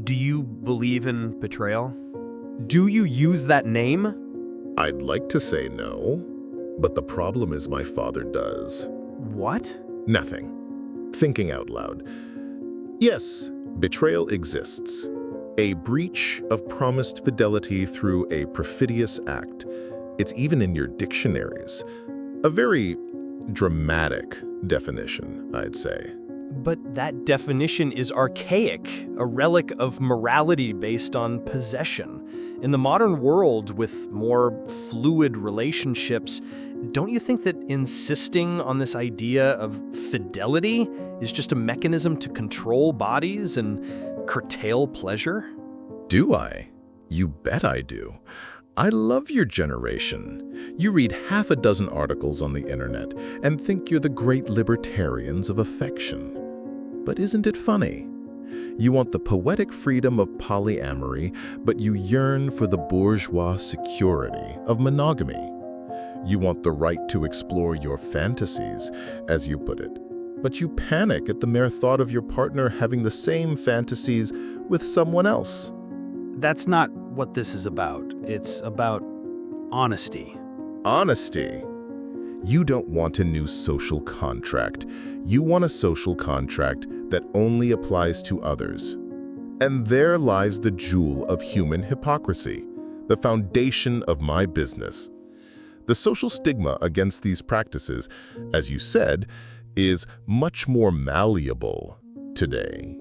Do you believe in betrayal? Do you use that name? I'd like to say no, but the problem is my father does. What? Nothing. Thinking out loud. Yes, betrayal exists. A breach of promised fidelity through a perfidious act. It's even in your dictionaries. A very dramatic definition, I'd say. But that definition is archaic, a relic of morality based on possession. In the modern world, with more fluid relationships, don't you think that insisting on this idea of fidelity is just a mechanism to control bodies and curtail pleasure? Do I? You bet I do. I love your generation. You read half a dozen articles on the internet and think you're the great libertarians of affection. But isn't it funny? You want the poetic freedom of polyamory, but you yearn for the bourgeois security of monogamy. You want the right to explore your fantasies, as you put it, but you panic at the mere thought of your partner having the same fantasies with someone else. That's not what this is about. It's about honesty. Honesty. You don't want a new social contract. You want a social contract that only applies to others. And there lies the jewel of human hypocrisy, the foundation of my business. The social stigma against these practices, as you said, is much more malleable today.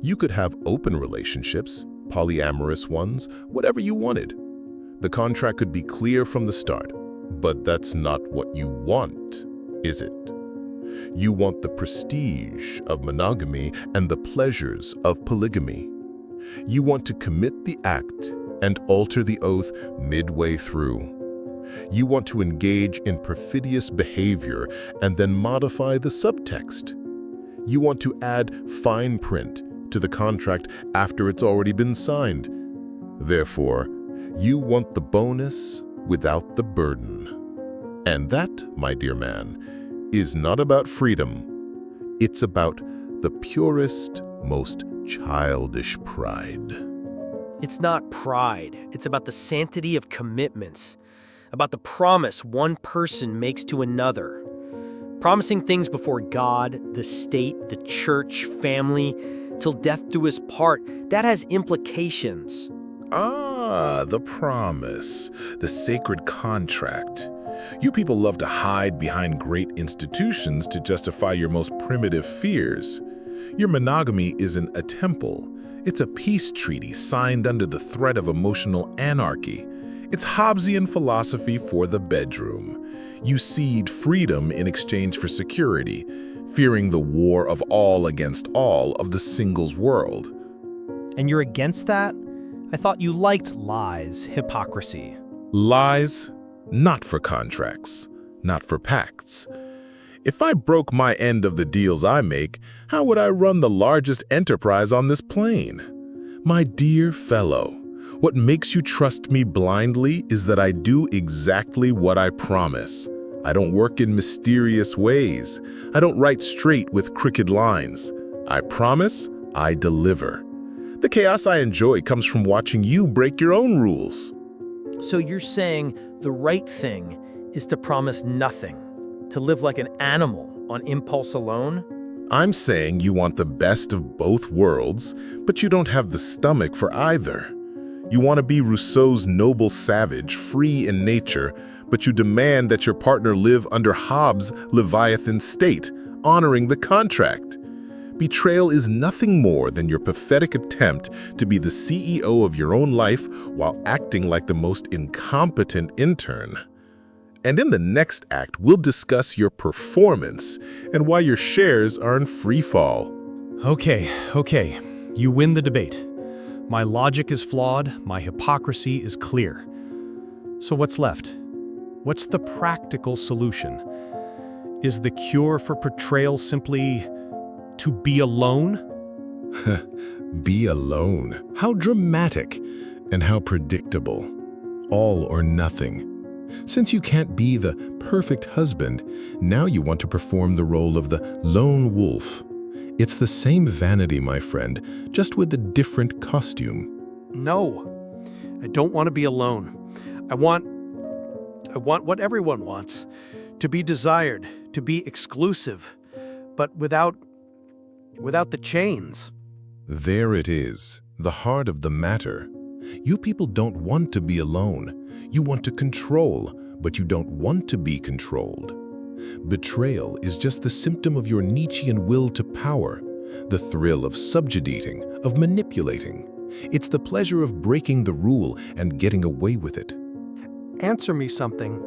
You could have open relationships, polyamorous ones, whatever you wanted. The contract could be clear from the start, but that's not what you want, is it? You want the prestige of monogamy and the pleasures of polygamy. You want to commit the act and alter the oath midway through. You want to engage in perfidious behavior and then modify the subtext. You want to add fine print to the contract after it's already been signed. Therefore, you want the bonus without the burden. And that, my dear man, is not about freedom. It's about the purest, most childish pride. It's not pride. It's about the sanctity of commitments, about the promise one person makes to another. Promising things before God, the state, the church, family, till death do us part, that has implications. Ah, the promise, the sacred contract. You people love to hide behind great institutions to justify your most primitive fears. Your monogamy isn't a temple. It's a peace treaty signed under the threat of emotional anarchy. It's Hobbesian philosophy for the bedroom. You cede freedom in exchange for security, fearing the war of all against all of the singles world. And you're against that? I thought you liked lies, hypocrisy. Lies, not for contracts, not for pacts. If I broke my end of the deals I make, how would I run the largest enterprise on this plane? My dear fellow, what makes you trust me blindly is that I do exactly what I promise. I don't work in mysterious ways. I don't write straight with crooked lines. I promise, I deliver. The chaos I enjoy comes from watching you break your own rules. So you're saying the right thing is to promise nothing, to live like an animal on impulse alone? I'm saying you want the best of both worlds, but you don't have the stomach for either. You want to be Rousseau's noble savage, free in nature, but you demand that your partner live under Hobbes' Leviathan state, honoring the contract. Betrayal is nothing more than your pathetic attempt to be the CEO of your own life while acting like the most incompetent intern. And in the next act, we'll discuss your performance and why your shares are in free fall. Okay. You win the debate. My logic is flawed, my hypocrisy is clear. So what's left? What's the practical solution? Is the cure for betrayal simply to be alone? Be alone. How dramatic and how predictable. All or nothing. Since you can't be the perfect husband, now you want to perform the role of the lone wolf. It's the same vanity, my friend, just with a different costume. No, I don't want to be alone. I want what everyone wants, to be desired, to be exclusive, but without the chains. There it is, the heart of the matter. You people don't want to be alone. You want to control, but you don't want to be controlled. Betrayal is just the symptom of your Nietzschean will to power, the thrill of subjugating, of manipulating. It's the pleasure of breaking the rule and getting away with it. Answer me something.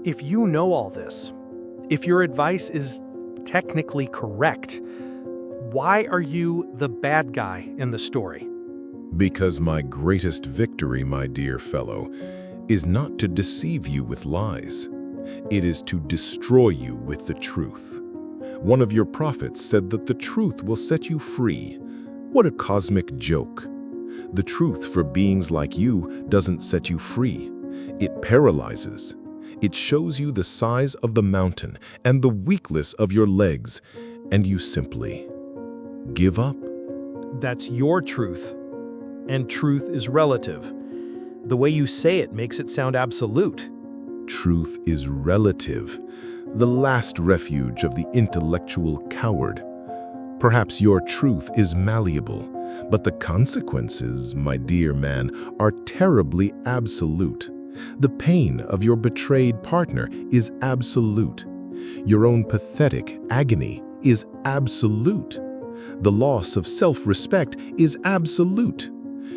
If you know all this, if your advice is technically correct, why are you the bad guy in the story? Because my greatest victory, my dear fellow, is not to deceive you with lies. It is to destroy you with the truth. One of your prophets said that the truth will set you free. What a cosmic joke. The truth for beings like you doesn't set you free. It paralyzes. It shows you the size of the mountain and the weakness of your legs, and you simply give up. That's your truth. And truth is relative. The way you say it makes it sound absolute. Truth is relative, the last refuge of the intellectual coward. Perhaps your truth is malleable, but the consequences, my dear man, are terribly absolute. The pain of your betrayed partner is absolute. Your own pathetic agony is absolute. The loss of self-respect is absolute.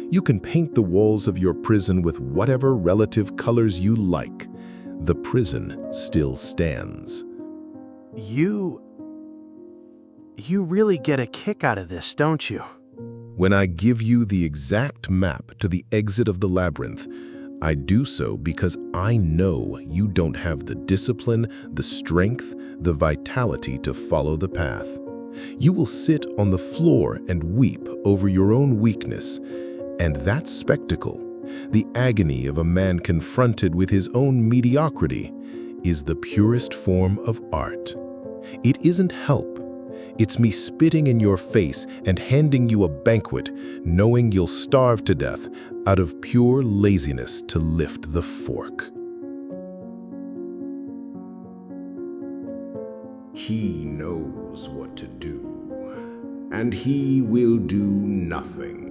You can paint the walls of your prison with whatever relative colors you like. The prison still stands. You really get a kick out of this, don't you? When I give you the exact map to the exit of the labyrinth, I do so because I know you don't have the discipline, the strength, the vitality to follow the path. You will sit on the floor and weep over your own weakness, and that spectacle, the agony of a man confronted with his own mediocrity, is the purest form of art. It isn't help. It's me spitting in your face and handing you a banquet, knowing you'll starve to death out of pure laziness to lift the fork. He knows what to do, and he will do nothing.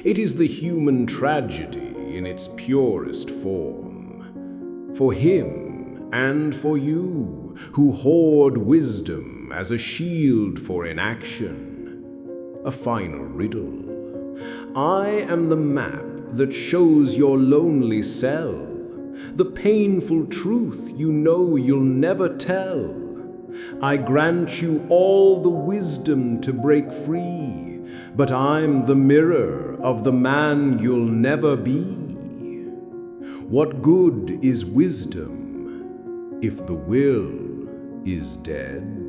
It is the human tragedy in its purest form. For him and for you, who hoard wisdom as a shield for inaction. A final riddle. I am the map that shows your lonely cell, the painful truth you know you'll never tell. I grant you all the wisdom to break free, but I'm the mirror of the man you'll never be. What good is wisdom if the will is dead?